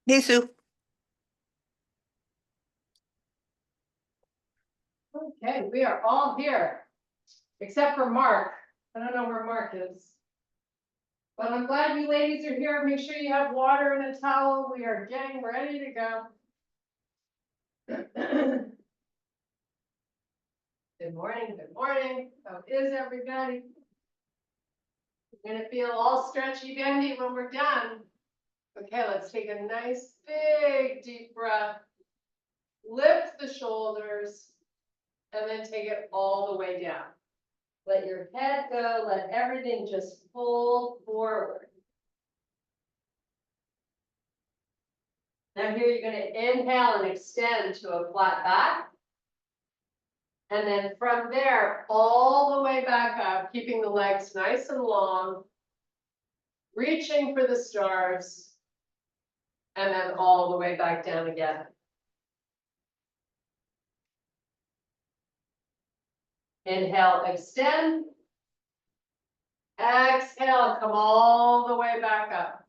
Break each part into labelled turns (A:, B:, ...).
A: Hey, Sue.
B: Okay, we are all here, except for Mark. I don't know where Mark is. But I'm glad you ladies are here. Make sure you have water and a towel. We are getting ready to go. Good morning, good morning. How is everybody? You're gonna feel all stretchy bendy when we're done. Okay, let's take a nice big deep breath. Lift the shoulders and then take it all the way down. Let your head go, let everything just fold forward. Now here you're going to inhale and extend to a flat back. And then from there, all the way back up, keeping the legs nice and long, reaching for the stars, and then all the way back down again. Inhale, extend. Exhale, come all the way back up.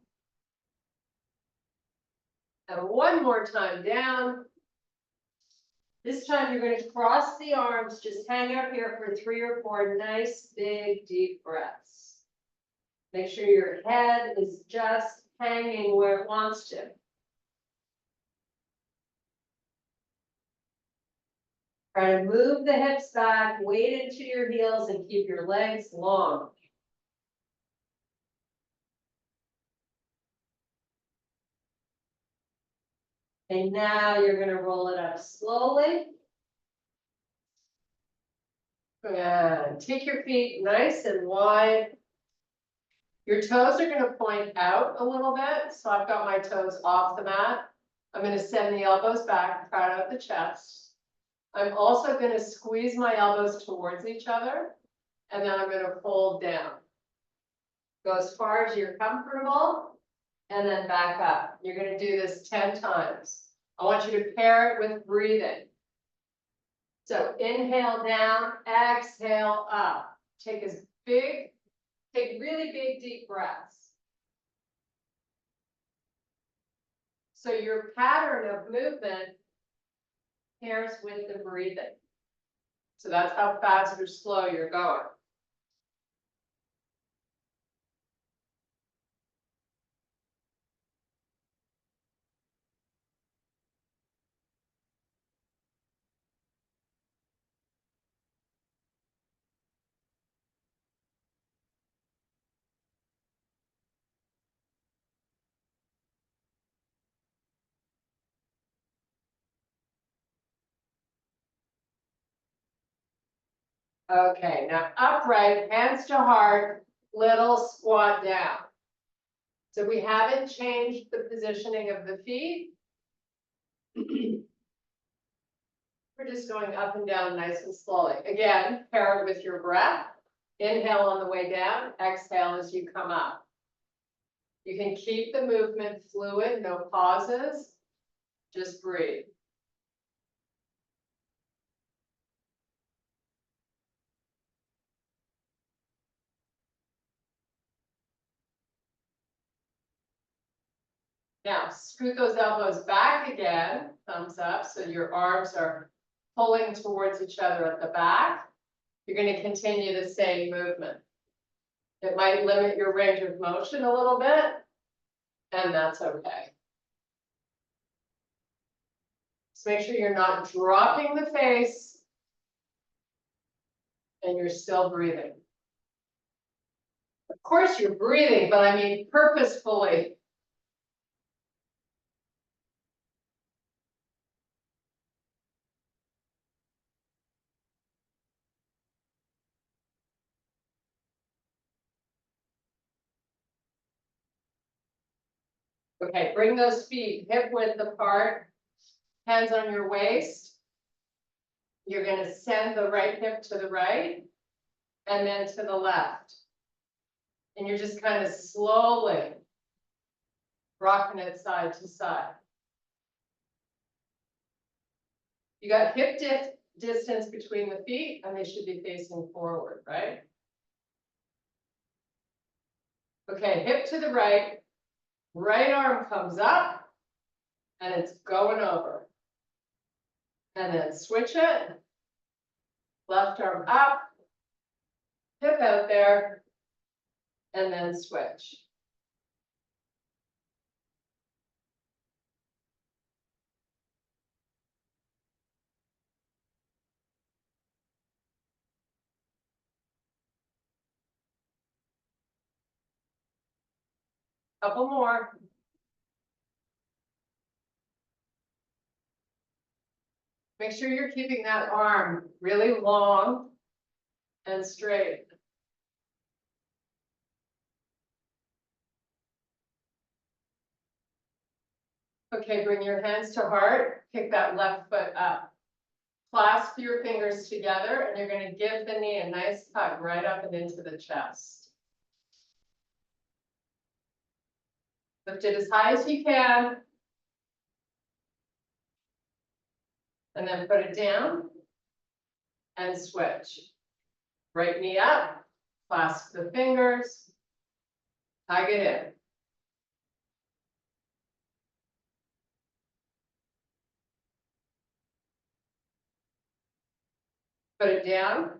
B: And one more time down. This time you're going to cross the arms, just hang out here for 3 or 4 nice, big, deep breaths. Make sure your head is just hanging where it wants to. Try to move the hips back, weight into your heels, and keep your legs long. And now you're going to roll it up slowly. And take your feet nice and wide. Your toes are going to point out a little bit. So I've got my toes off the mat. I'm going to send the elbows back, proud out the chest. I'm also going to squeeze my elbows towards each other. And then I'm going to fold down. Go as far as you're comfortable. And then back up. You're going to do this 10 times. I want you to pair it with breathing. So inhale down, exhale up. Take really big, deep breaths. So your pattern of movement pairs with the breathing. So that's how fast or slow you're going. Okay, now upright, hands to heart, little squat down. So we haven't changed the positioning of the feet. We're just going up and down nice and slowly. Again, pair it with your breath. Inhale on the way down, exhale as you come up. You can keep the movement fluid, no pauses, just breathe. Now, scoot those elbows back again, thumbs up, so your arms are pulling towards each other at the back. You're going to continue the same movement. It might limit your range of motion a little bit, and that's okay. Just make sure you're not dropping the face, and you're still breathing. Of course you're breathing, but I mean purposefully. Okay, bring those feet hip width apart, hands on your waist. You're going to send the right hip to the right and then to the left. And you're just kind of slowly rocking it side to side. You got hip distance between the feet and they should be facing forward, right? Okay, hip to the right, right arm comes up, and it's going over. And then switch it. Left arm up, hip out there, and then switch. Couple more. Make sure you're keeping that arm really long and straight. Okay, bring your hands to heart, kick that left foot up. Clasp your fingers together and you're going to give the knee a nice hug right up and into the chest. Lift it as high as you can. And then put it down and switch. Right knee up, clasp the fingers, hug it in. Put it down.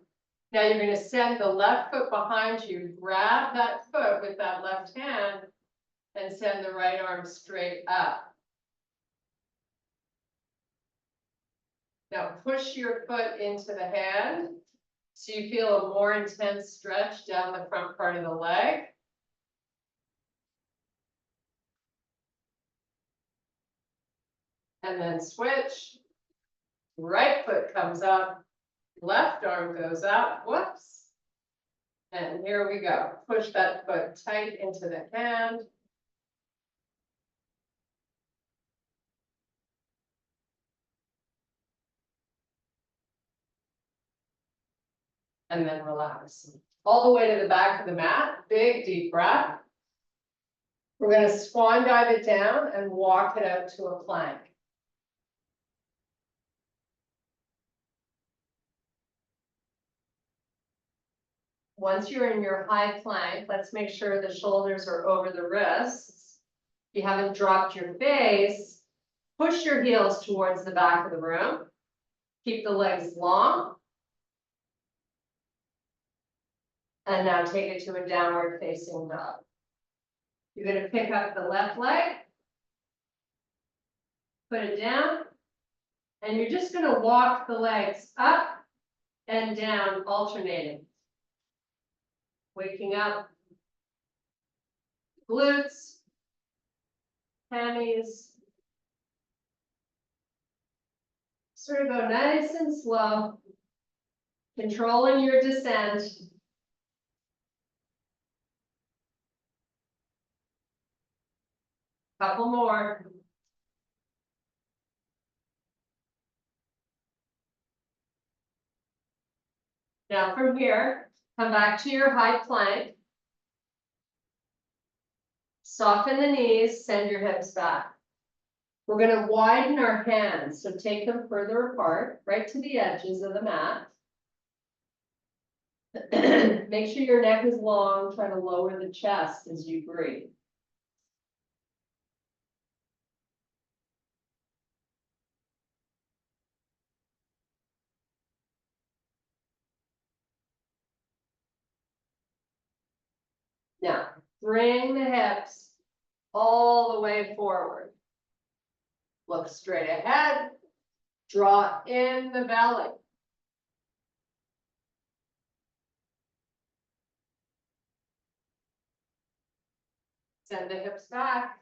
B: Now you're going to send the left foot behind you, grab that foot with that left hand, and send the right arm straight up. Now push your foot into the hand so you feel a more intense stretch down the front part of the leg. And then switch. Right foot comes up, left arm goes up, whoops. And here we go. Push that foot tight into the hand. And then relax. All the way to the back of the mat, big deep breath. We're going to swan dive it down and walk it out to a plank. Once you're in your high plank, let's make sure the shoulders are over the wrists. If you haven't dropped your face, push your heels towards the back of the room. Keep the legs long. And now take it to a downward facing dog. You're going to pick up the left leg, put it down, and you're just going to walk the legs up and down, alternating. Waking up glutes, hammies. Sort of go nice and slow, controlling your descent. Couple more. Now from here, come back to your high plank. Soften the knees, send your hips back. We're going to widen our hands, so take them further apart, right to the edges of the mat. Make sure your neck is long, try to lower the chest as you breathe. Now, bring the hips all the way forward. Look straight ahead. Draw in the belly. Send the hips back.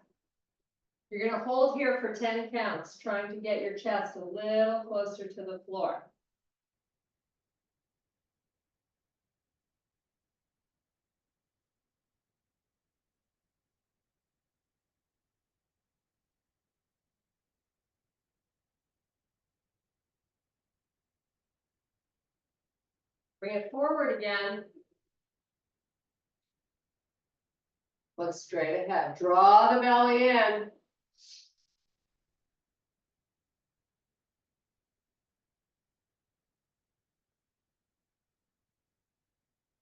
B: You're going to hold here for 10 counts, trying to get your chest a little closer to the floor. Bring it forward again. Look straight ahead. Draw the belly in.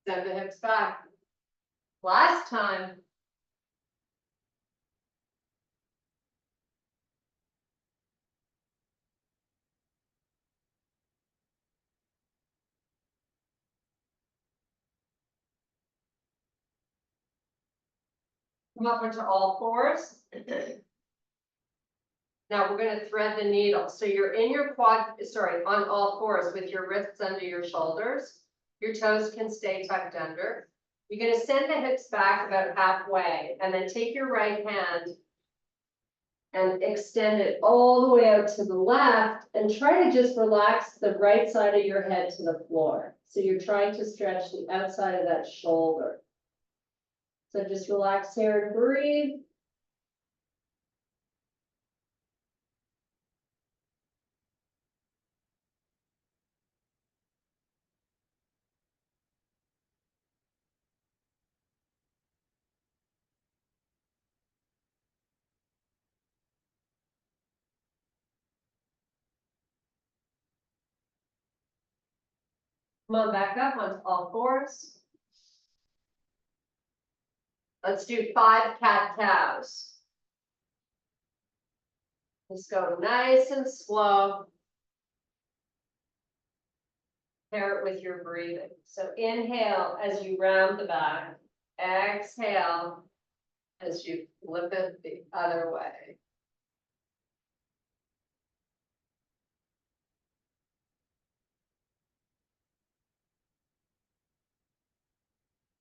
B: Send the hips back. Last time. Come up into all fours. Now we're gonna thread the needle. So you're in your on all fours with your wrists under your shoulders. Your toes can stay tucked under. You're gonna send the hips back about halfway and then take your right hand and extend it all the way out to the left and try to just relax the right side of your head to the floor. So you're trying to stretch the outside of that shoulder. So just relax here and breathe. Come on back up onto all fours. Let's do 5 cat-cows. Just go nice and slow. Pair it with your breathing. So inhale as you round the back. Exhale as you flip it the other way.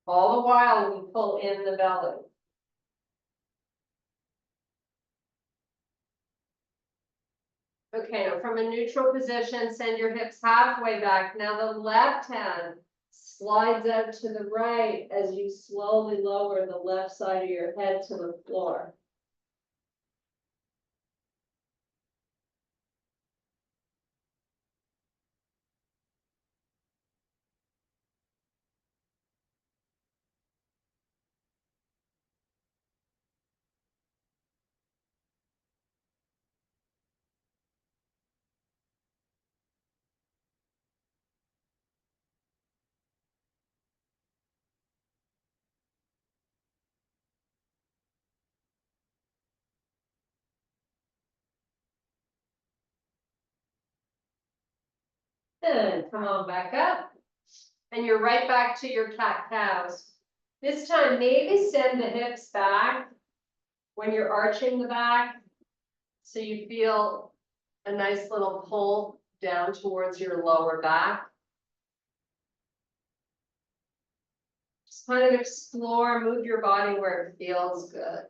B: All the while we pull in the belly. Okay, now from a neutral position, send your hips halfway back. Now the left hand slides out to the right as you slowly lower the left side of your head to the floor. And come on back up. And you're right back to your cat-cows. This time, maybe send the hips back when you're arching the back. So you feel a nice little pull down towards your lower back. Just kind of explore, move your body where it feels good.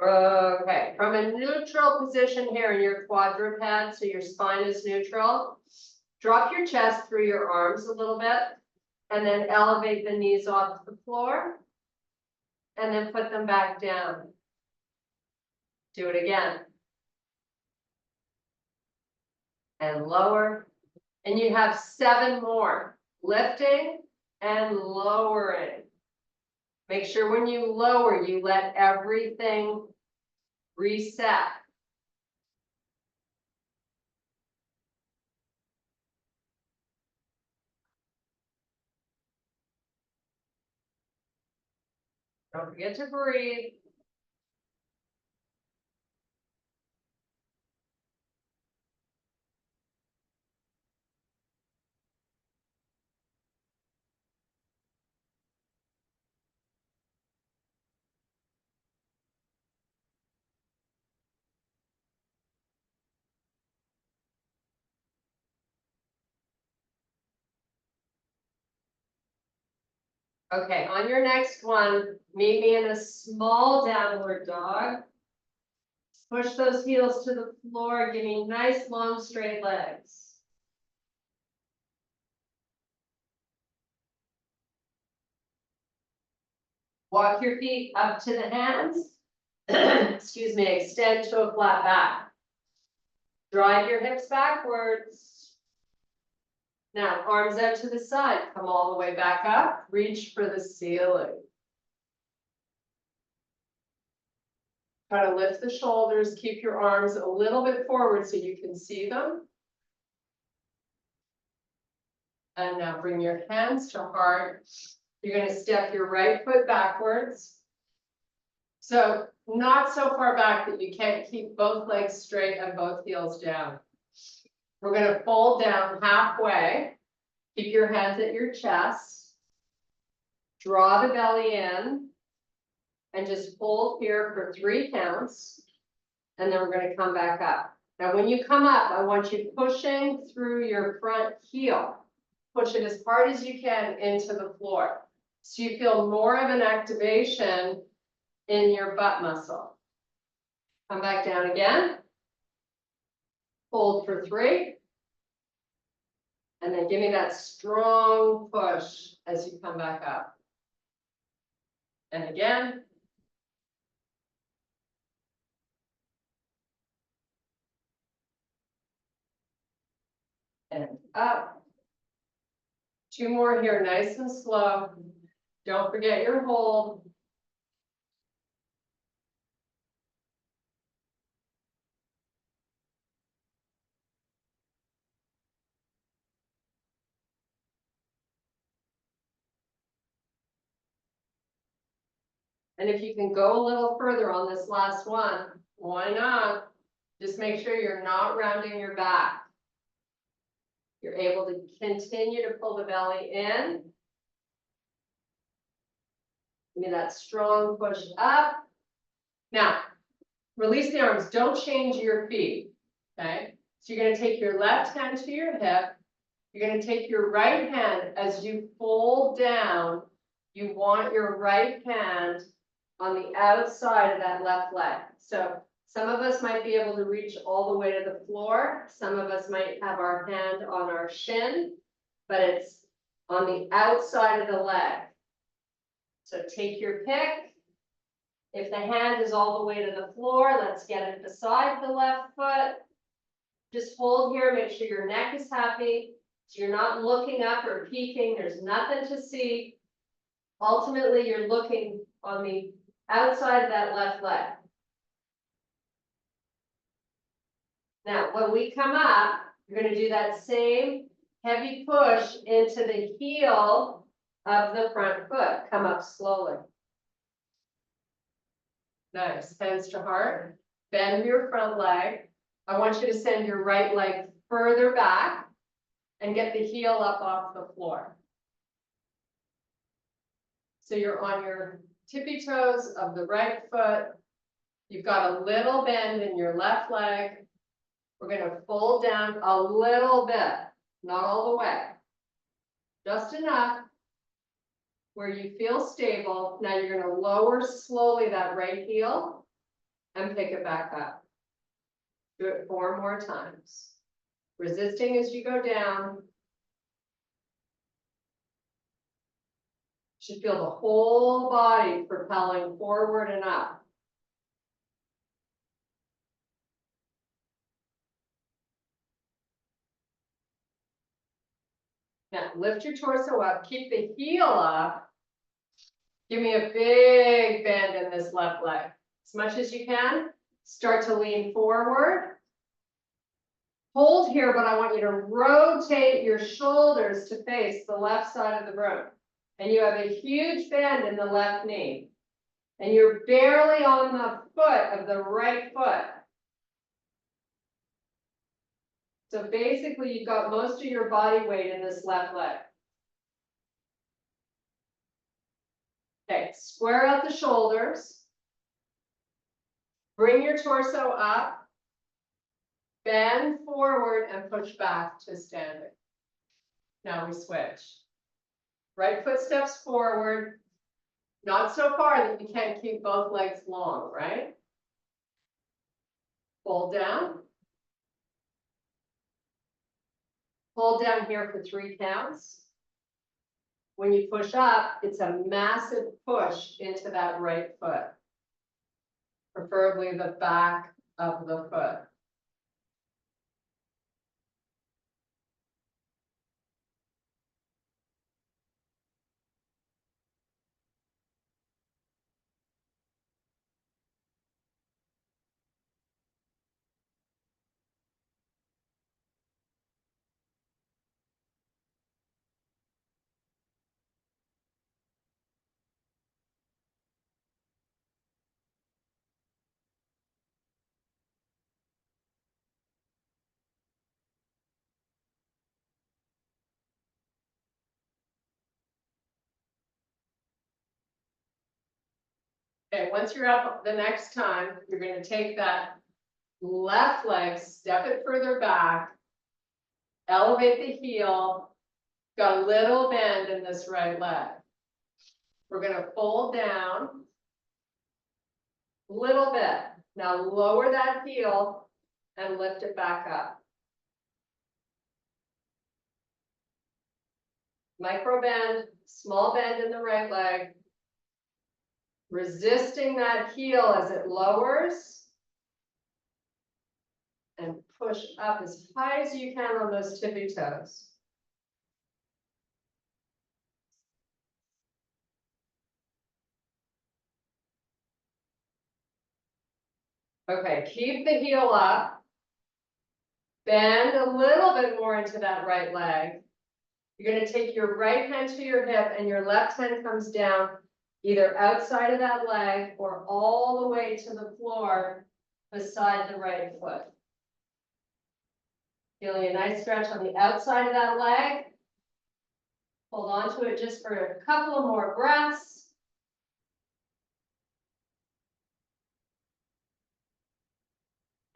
B: Okay, from a neutral position here in your quadruped, so your spine is neutral. Drop your chest through your arms a little bit, and then elevate the knees off the floor, and then put them back down. Do it again. And lower. And you have 7 more. Lifting and lowering. Make sure when you lower, you let everything reset. Don't forget to breathe. Okay, on your next one, meet me in a small downward dog. Push those heels to the floor, give me nice long straight legs. Walk your feet up to the hands. Excuse me, extend to a flat back. Drive your hips backwards. Now, arms out to the side, come all the way back up, reach for the ceiling. Try to lift the shoulders, keep your arms a little bit forward so you can see them. And now bring your hands to heart. You're going to step your right foot backwards. So not so far back that you can't keep both legs straight and both heels down. We're gonna fold down halfway. Keep your hands at your chest. Draw the belly in. And just hold here for 3 counts. And then we're gonna come back up. Now, when you come up, I want you pushing through your front heel. Push it as hard as you can into the floor. So you feel more of an activation in your butt muscle. Come back down again. Hold for 3. And then give me that strong push as you come back up. And again. And up. 2 more here, nice and slow. Don't forget your hold. And if you can go a little further on this last one, why not? Just make sure you're not rounding your back. You're able to continue to pull the belly in. Give me that strong push up. Now, release the arms. Don't change your feet, okay? So you're going to take your left hand to your hip. You're going to take your right hand as you fold down. You want your right hand on the outside of that left leg. So some of us might be able to reach all the way to the floor. Some of us might have our hand on our shin, but it's on the outside of the leg. So take your pick. If the hand is all the way to the floor, let's get it beside the left foot. Just hold here, make sure your neck is happy. So you're not looking up or peeking, there's nothing to see. Ultimately, you're looking on the outside of that left leg. Now, when we come up, you're going to do that same heavy push into the heel of the front foot. Come up slowly. Nice. Hands to heart. Bend your front leg. I want you to send your right leg further back and get the heel up off the floor. So you're on your tippy toes of the right foot. You've got a little bend in your left leg. We're going to fold down a little bit, not all the way. Just enough where you feel stable. Now you're going to lower slowly that right heel and pick it back up. Do it 4 more times. Resisting as you go down. You should feel the whole body propelling forward and up. Now lift your torso up, keep the heel up. Give me a big bend in this left leg. As much as you can. Start to lean forward. Hold here, but I want you to rotate your shoulders to face the left side of the room. And you have a huge bend in the left knee. And you're barely on the foot of the right foot. So basically, you've got most of your body weight in this left leg. Okay, square out the shoulders. Bring your torso up. Bend forward and push back to standing. Now we switch. Right foot steps forward. Not so far that you can't keep both legs long, right? Fold down. Hold down here for 3 counts. When you push up, it's a massive push into that right foot. Preferably the back of the foot. Okay, once you're up the next time, you're gonna take that left leg, step it further back, elevate the heel, got a little bend in this right leg. We're gonna fold down a little bit. Now lower that heel and lift it back up. Micro bend, small bend in the right leg. Resisting that heel as it lowers. And push up as high as you can on those tippy toes. Okay, keep the heel up. Bend a little bit more into that right leg. You're going to take your right hand to your hip and your left hand comes down either outside of that leg or all the way to the floor beside the right foot. Feeling a nice stretch on the outside of that leg. Hold on to it just for a couple of more breaths.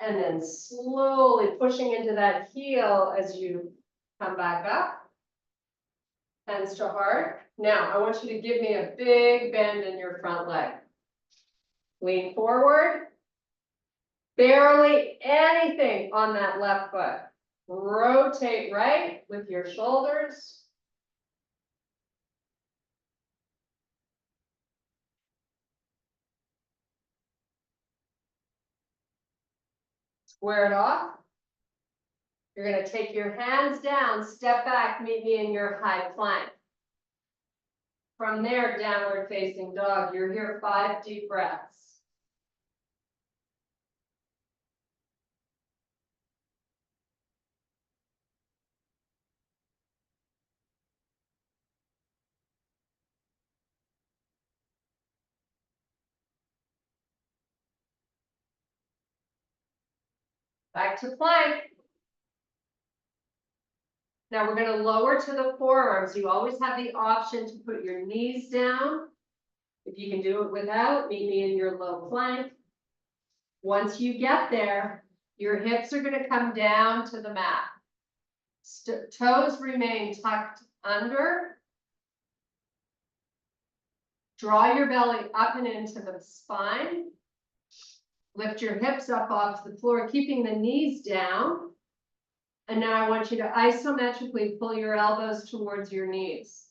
B: And then slowly pushing into that heel as you come back up. Hands to heart. Now, I want you to give me a big bend in your front leg. Lean forward. Barely anything on that left foot. Rotate right with your shoulders. Square it off. You're going to take your hands down, step back, meet me in your high plank. From there, downward facing dog. You're here 5 deep breaths. Back to plank. Now we're going to lower to the forearms. You always have the option to put your knees down. If you can do it without, meet me in your low plank. Once you get there, your hips are going to come down to the mat. Toes remain tucked under. Draw your belly up and into the spine. Lift your hips up off the floor, keeping the knees down. And now I want you to isometrically pull your elbows towards your knees.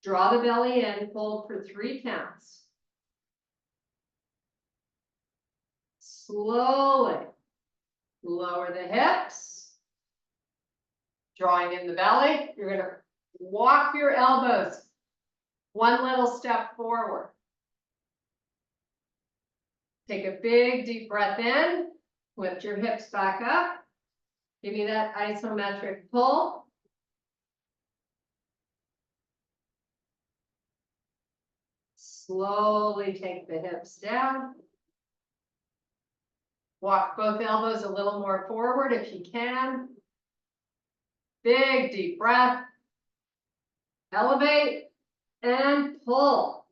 B: Draw the belly in, hold for 3 counts. Slowly lower the hips. Drawing in the belly. You're going to walk your elbows 1 little step forward. Take a big deep breath in. Lift your hips back up. Give me that isometric pull. Slowly take the hips down. Walk both elbows a little more forward if you can. Big deep breath. Elevate and pull.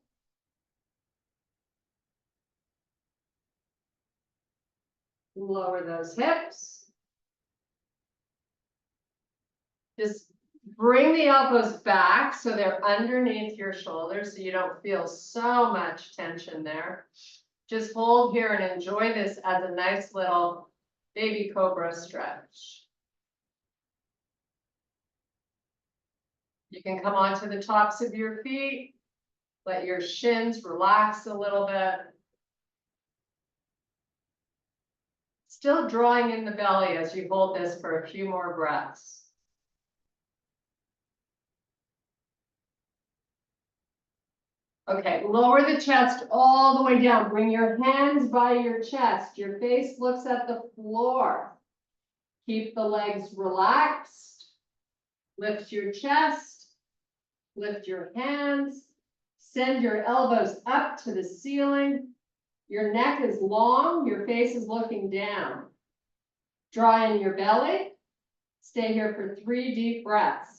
B: Lower those hips. Just bring the elbows back so they're underneath your shoulders so you don't feel so much tension there. Just hold here and enjoy this as a nice little baby cobra stretch. You can come onto the tops of your feet. Let your shins relax a little bit. Still drawing in the belly as you hold this for a few more breaths. Okay, lower the chest all the way down. Bring your hands by your chest. Your face looks at the floor. Keep the legs relaxed. Lift your chest. Lift your hands. Send your elbows up to the ceiling. Your neck is long. Your face is looking down. Draw in your belly. Stay here for 3 deep breaths.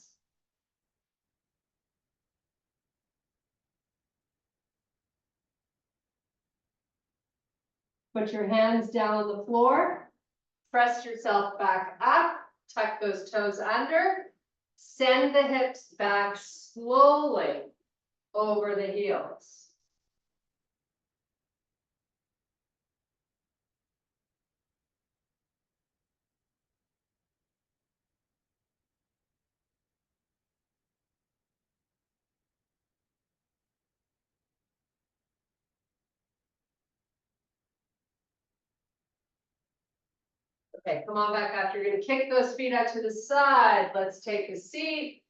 B: Put your hands down on the floor, press yourself back up, tuck those toes under, send the hips back slowly over the heels. Okay, come on back up. You're gonna kick those feet out to the side. Let's take a seat.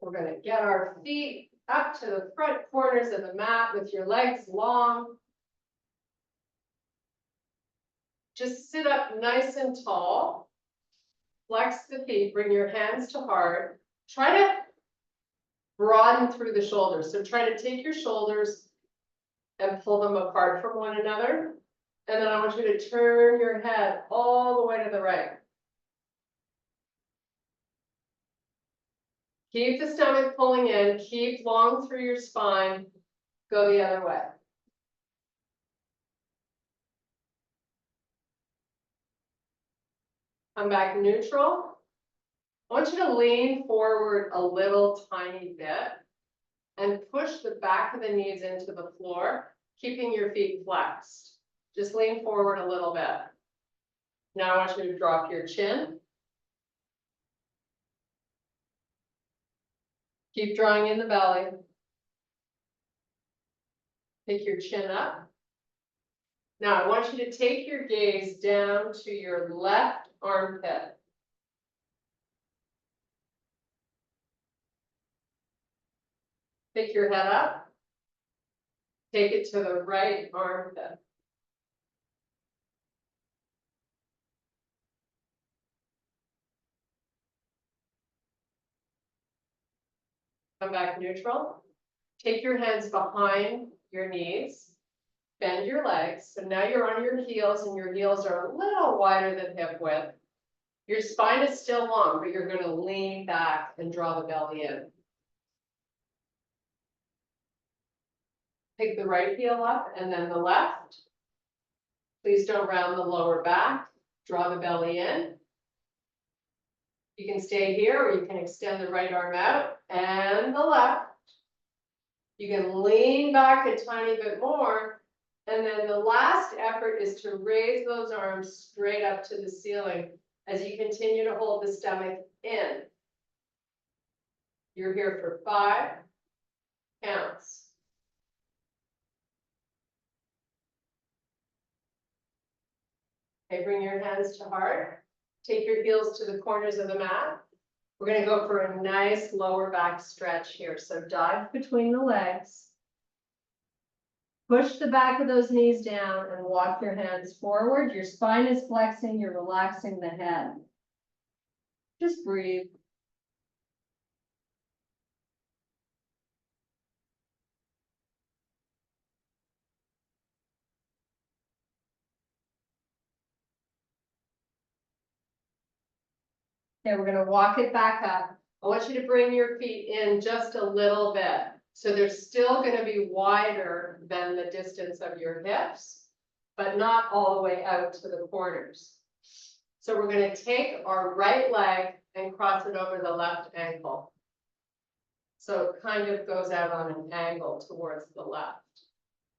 B: We're gonna get our feet up to the front corners of the mat with your legs long. Just sit up nice and tall. Flex the feet, bring your hands to heart. Try to broaden through the shoulders. So try to take your shoulders and pull them apart from one another. And then I want you to turn your head all the way to the right. Keep the stomach pulling in, keep long through your spine, go the other way. Come back neutral. I want you to lean forward a little tiny bit and push the back of the knees into the floor, keeping your feet flexed. Just lean forward a little bit. Now I want you to drop your chin. Keep drawing in the belly. Take your chin up. Now I want you to take your gaze down to your left armpit. Pick your head up. Take it to the right armpit. Come back neutral. Take your hands behind your knees. Bend your legs. So now you're on your heels and your heels are a little wider than hip width. Your spine is still long, but you're going to lean back and draw the belly in. Pick the right heel up and then the left. Please don't round the lower back. Draw the belly in. You can stay here or you can extend the right arm out and the left. You can lean back a tiny bit more. And then the last effort is to raise those arms straight up to the ceiling as you continue to hold the stomach in. You're here for 5 counts. Okay, bring your hands to heart. Take your heels to the corners of the mat. We're going to go for a nice lower back stretch here. So dive between the legs. Push the back of those knees down and walk your hands forward. Your spine is flexing. You're relaxing the head. Just breathe. Okay, we're going to walk it back up. I want you to bring your feet in just a little bit. So they're still going to be wider than the distance of your hips, but not all the way out to the corners. So we're going to take our right leg and cross it over the left ankle. So it kind of goes out on an angle towards the left.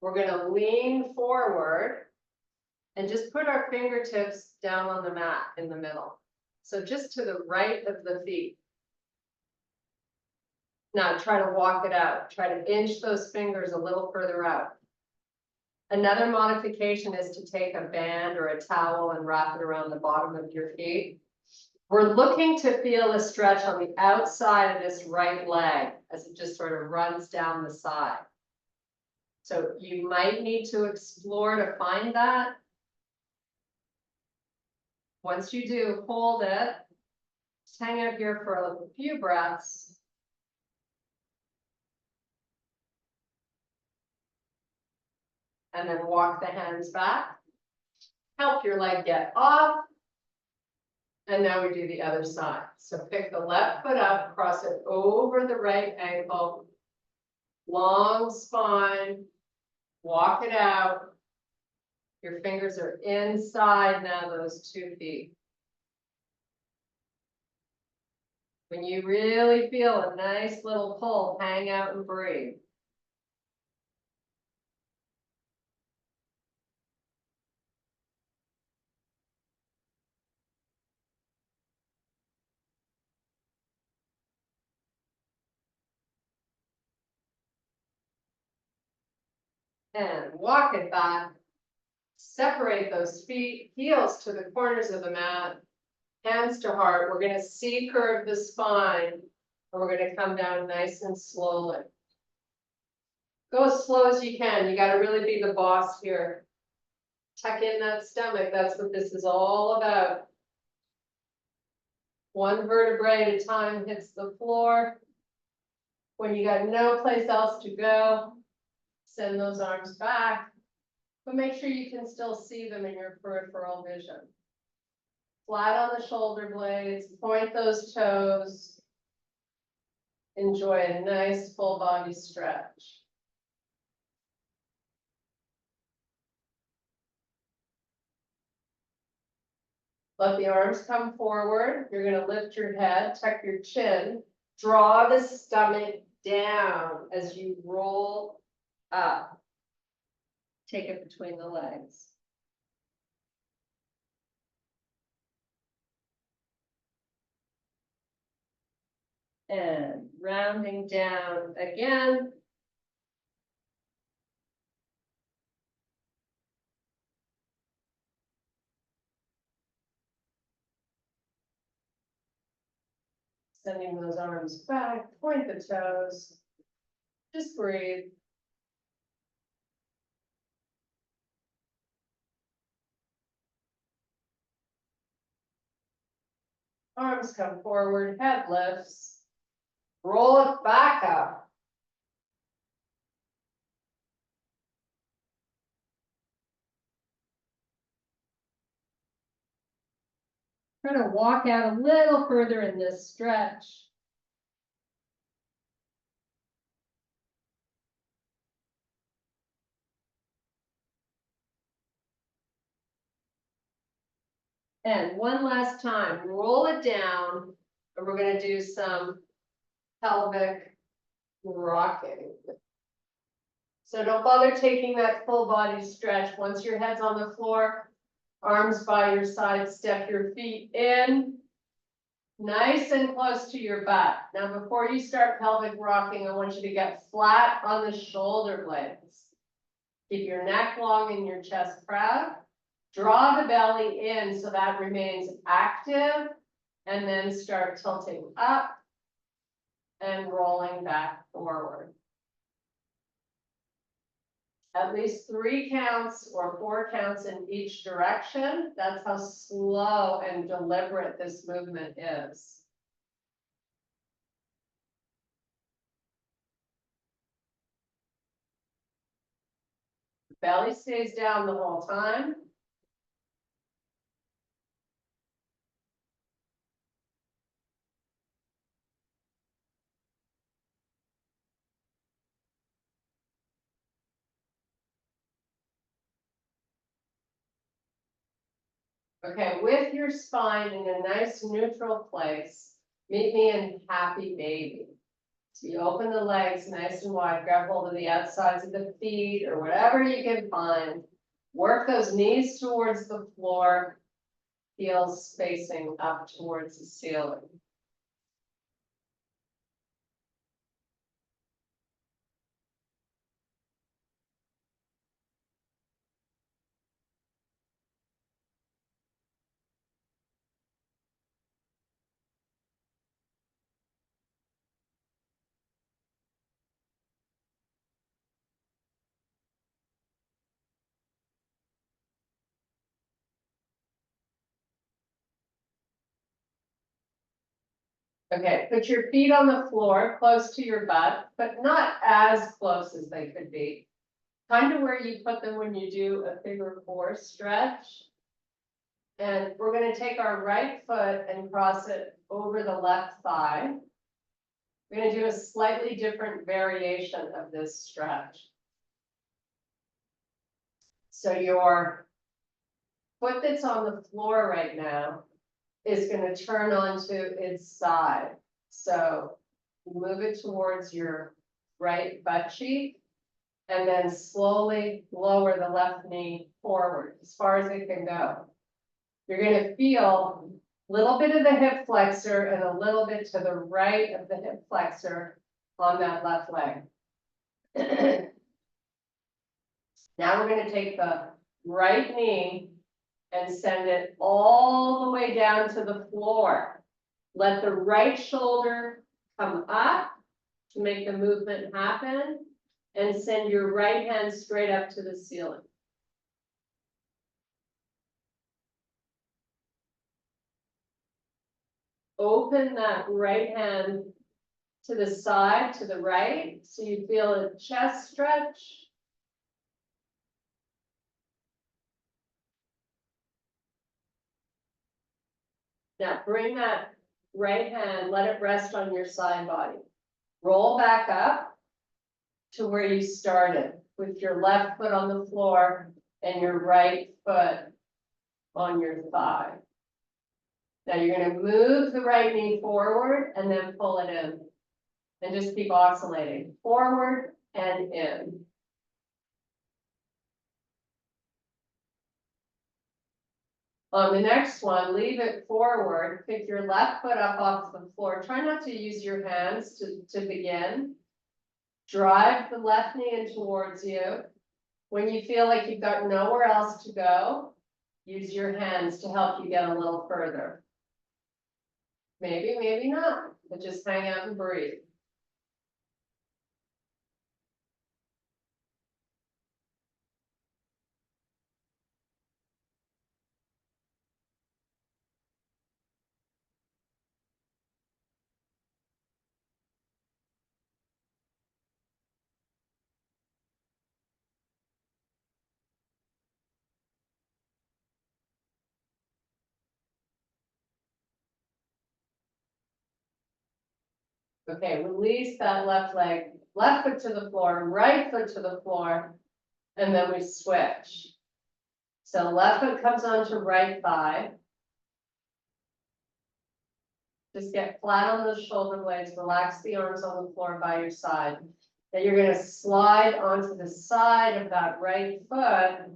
B: We're going to lean forward and just put our fingertips down on the mat in the middle. So just to the right of the feet. Now try to walk it out. Try to inch those fingers a little further out. Another modification is to take a band or a towel and wrap it around the bottom of your feet. We're looking to feel a stretch on the outside of this right leg as it just sort of runs down the side. So you might need to explore to find that. Once you do, hold it. Just hang out here for a few breaths. And then walk the hands back. Help your leg get off. And now we do the other side. So pick the left foot up, cross it over the right ankle. Long spine. Walk it out. Your fingers are inside now, those 2 feet. When you really feel a nice little pull, hang out and breathe. And walk it back. Separate those feet, heels to the corners of the mat, hands to heart. We're gonna C-curve the spine, and we're gonna come down nice and slowly. Go as slow as you can. You gotta really be the boss here. Tuck in that stomach. That's what this is all about. 1 vertebrae at a time hits the floor. When you got no place else to go, send those arms back, but make sure you can still see them in your peripheral vision. Flat on the shoulder blades, point those toes. Enjoy a nice full body stretch. Let the arms come forward. You're gonna lift your head, tuck your chin, draw the stomach down as you roll up. Take it between the legs. And rounding down again. Sending those arms back, point the toes. Just breathe. Arms come forward, head lifts. Roll it back up. Try to walk out a little further in this stretch. And one last time, roll it down, and we're gonna do some pelvic rocking. So don't bother taking that full body stretch. Once your head's on the floor, arms by your side, step your feet in. Nice and close to your butt. Now, before you start pelvic rocking, I want you to get flat on the shoulder blades. Keep your neck long and your chest proud. Draw the belly in so that remains active, and then start tilting up and rolling back forward. At least 3 counts or 4 counts in each direction. That's how slow and deliberate this movement is. Belly stays down the whole time. Okay, with your spine in a nice neutral place, meet me in happy baby. So you open the legs nice and wide, grab hold of the outsides of the feet or whatever you can find. Work those knees towards the floor, heels facing up towards the ceiling. Okay, put your feet on the floor, close to your butt, but not as close as they could be. Kind of where you put them when you do a figure 4 stretch. And we're gonna take our right foot and cross it over the left thigh. We're gonna do a slightly different variation of this stretch. So your foot that's on the floor right now is gonna turn onto its side. So move it towards your right butt cheek. And then slowly lower the left knee forward as far as it can go. You're gonna feel a little bit of the hip flexor and a little bit to the right of the hip flexor on that left leg. Now we're gonna take the right knee and send it all the way down to the floor. Let the right shoulder come up to make the movement happen, and send your right hand straight up to the ceiling. Open that right hand to the side, to the right, so you feel a chest stretch. Now bring that right hand, let it rest on your side body. Roll back up to where you started, with your left foot on the floor and your right foot on your thigh. Now you're gonna move the right knee forward and then pull it in. And just keep oscillating, forward and in. On the next one, leave it forward, pick your left foot up off the floor. Try not to use your hands to begin. Drive the left knee in towards you. When you feel like you've got nowhere else to go, use your hands to help you get a little further. Maybe, maybe not, but just hang out and breathe. Okay, release that left leg, left foot to the floor, right foot to the floor, and then we switch. So left foot comes onto right thigh. Just get flat on the shoulder blades, relax the arms on the floor by your side. Then you're gonna slide onto the side of that right foot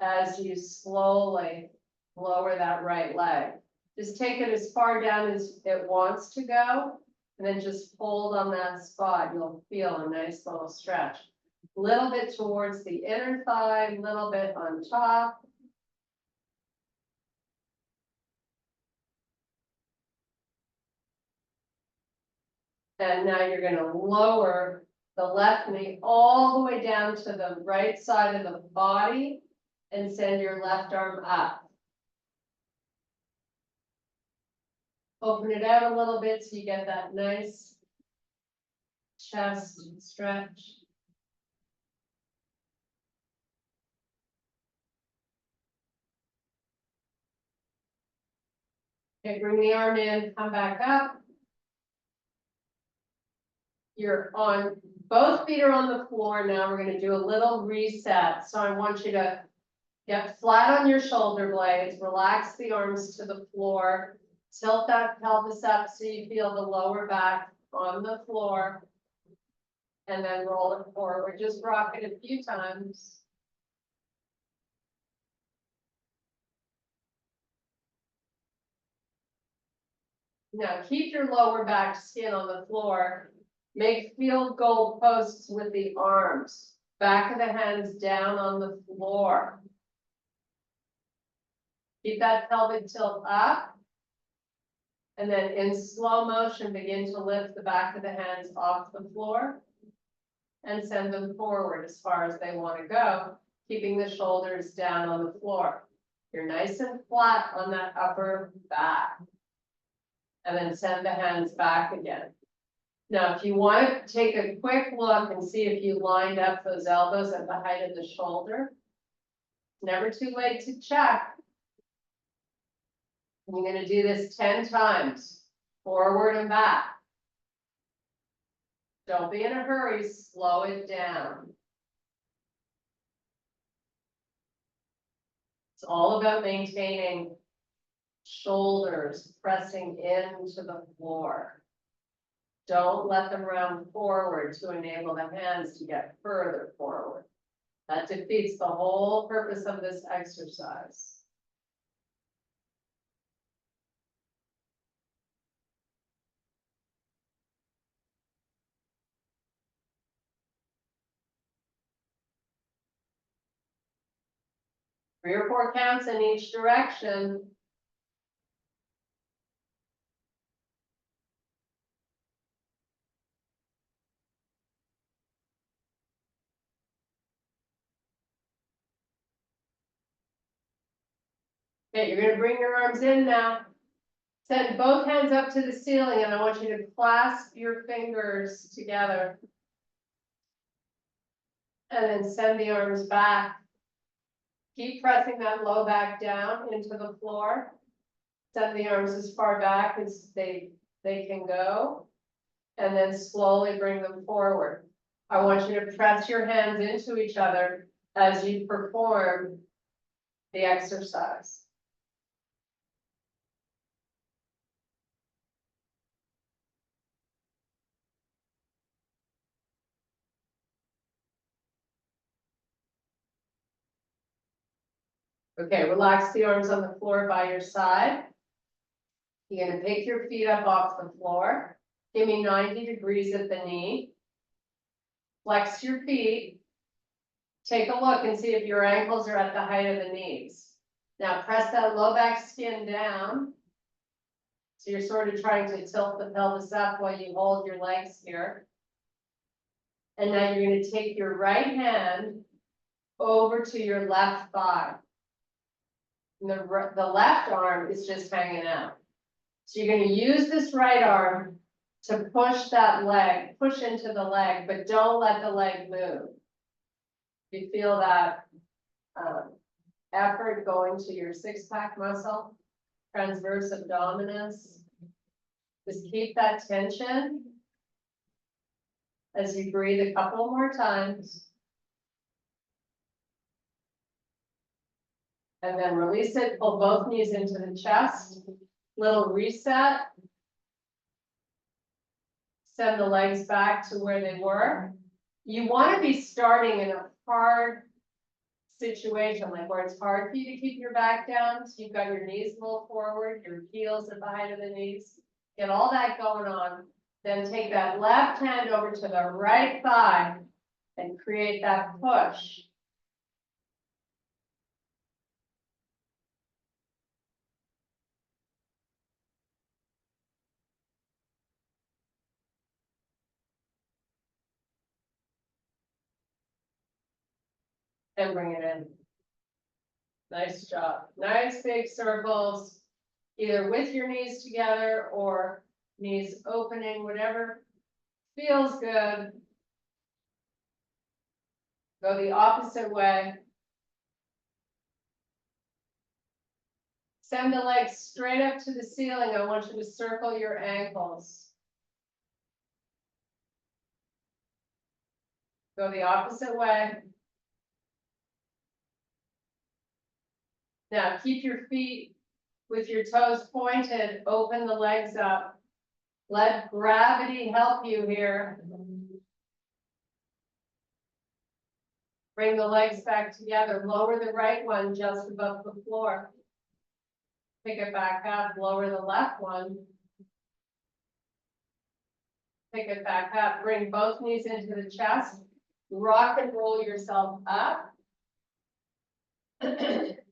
B: as you slowly lower that right leg. Just take it as far down as it wants to go, and then just hold on that spot. You'll feel a nice little stretch. A little bit towards the inner thigh, a little bit on top. And now you're gonna lower the left knee all the way down to the right side of the body and send your left arm up. Open it out a little bit so you get that nice chest stretch. Okay, bring the arm in, come back up. You're on, both feet are on the floor now. We're gonna do a little reset. So I want you to get flat on your shoulder blades, relax the arms to the floor, tilt that pelvis up so you feel the lower back on the floor, and then roll it forward. Just rock it a few times. Now keep your lower back skin on the floor. Make field goal posts with the arms, back of the hands down on the floor. Keep that pelvic tilt up. And then in slow motion, begin to lift the back of the hands off the floor and send them forward as far as they want to go, keeping the shoulders down on the floor. You're nice and flat on that upper back. And then send the hands back again. Now, if you want to take a quick look and see if you lined up those elbows at the height of the shoulder, never too late to check. You're going to do this 10 times, forward and back. Don't be in a hurry, slow it down. It's all about maintaining shoulders pressing into the floor. Don't let them round forward to enable the hands to get further forward. That defeats the whole purpose of this exercise. Three or four counts in each direction. Okay, you're gonna bring your arms in now. Send both hands up to the ceiling and I want you to clasp your fingers together. And then send the arms back. Keep pressing that low back down into the floor. Send the arms as far back as they can go. And then slowly bring them forward. I want you to press your hands into each other as you perform the exercise. Okay, relax the arms on the floor by your side. You're gonna pick your feet up off the floor. Give me 90 degrees at the knee. Flex your feet. Take a look and see if your ankles are at the height of the knees. Now press that low back skin down. So you're sort of trying to tilt the pelvis up while you hold your legs here. And now you're gonna take your right hand over to your left thigh. And the left arm is just hanging out. So you're gonna use this right arm to push that leg, push into the leg, but don't let the leg move. You feel that effort going to your six-pack muscle, transverse abdominis. Just keep that tension as you breathe a couple more times. And then release it, pull both knees into the chest, little reset. Send the legs back to where they were. You want to be starting in a hard situation, like where it's hard for you to keep your back down. So you've got your knees a little forward, your heels at the height of the knees. Get all that going on. Then take that left hand over to the right thigh and create that push. And bring it in. Nice job. Nice big circles, either with your knees together or knees opening, whatever feels good. Go the opposite way. Send the legs straight up to the ceiling. I want you to circle your ankles. Go the opposite way. Now keep your feet with your toes pointed, open the legs up. Let gravity help you here. Bring the legs back together, lower the right one just above the floor. Pick it back up, lower the left one. Pick it back up, bring both knees into the chest. Rock and roll yourself up.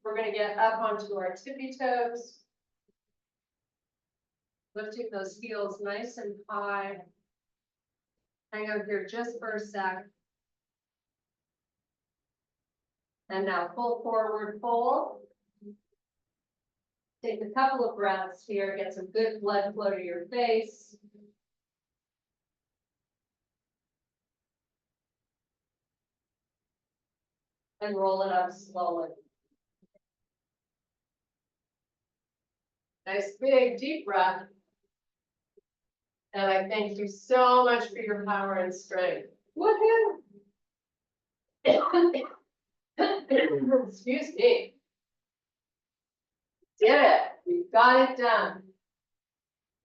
B: We're gonna get up onto our tippy toes. Lifting those heels nice and high. Hang out here just for a sec. And now pull forward, fold. Take a couple of breaths here, get some good blood flow to your face. And roll it up slowly. Nice big deep breath. And I thank you so much for your power and strength. Woohoo! Excuse me. did it. We got it done.